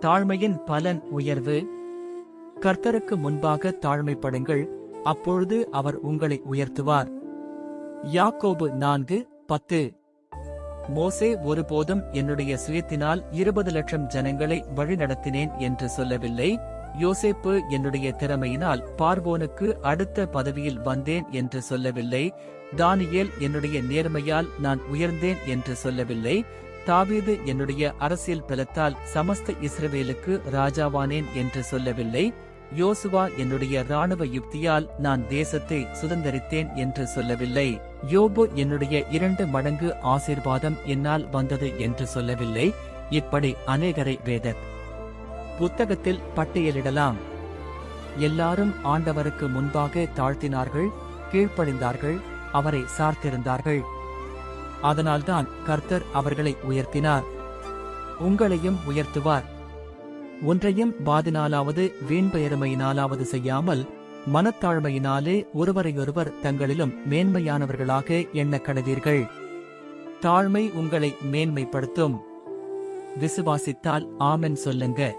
தாழ்மையின் பலன் உயர்வு. கர்த்தருக்கு முன்பாக தாழ்மைப்படுங்கள், அப்பொழுது அவர் உங்களை உயர்த்துவார். யாக்கோபு 4:10. மோசே ஒருபோதும் என்னுடைய சுயத்தினால் 20 லட்சம் ஜனங்களை வழிநடத்தினேன் என்று சொல்லவில்லை. யோசேப்பு என்னுடைய திறமையினால் பார்வோனுக்கு அடுத்த பதவியில் வந்தேன் என்று சொல்லவில்லை. தானியேல் என்னுடைய நேர்மையால் நான் உயர்ந்தேன் என்று சொல்லவில்லை. தாவீது என்னுடைய அரசியல் பலத்தால் சமஸ்த இஸ்ரவேலுக்கு ராஜாவானேன் என்று சொல்லவில்லை. யோசுவா என்னுடைய இராணுவ யுக்தியால் நான் தேசத்தை சுதந்தரித்தேன் என்று சொல்லவில்லை. யோபு என்னுடைய 2 மடங்கு ஆசீர்வாதம் என்னால் வந்தது என்று சொல்லவில்லை. இப்படி அநேகரை வேத புத்தகத்தில் பட்டியலிடலாம். எல்லாரும் ஆண்டவருக்கு முன்பாக தாழ்த்தினார்கள், கீழ்ப்படிந்தார்கள், அவரை சார்ந்திருந்தார்கள். அதனால்தான் கர்த்தர் அவர்களை உயர்த்தினார். உங்களையும் உயர்த்துவார். ஒன்றையும் பாதினாலாவது வீண்பெயர்மையினாலாவது செய்யாமல் மனத்தாழ்மையினாலே ஒருவரையொருவர் தங்களிலும் மேன்மையானவர்களாக எண்ணக் கடவீர்கள். தாழ்மை உங்களை மேன்மைப்படுத்தும். விசுவாசித்தால் ஆமென் சொல்லுங்க.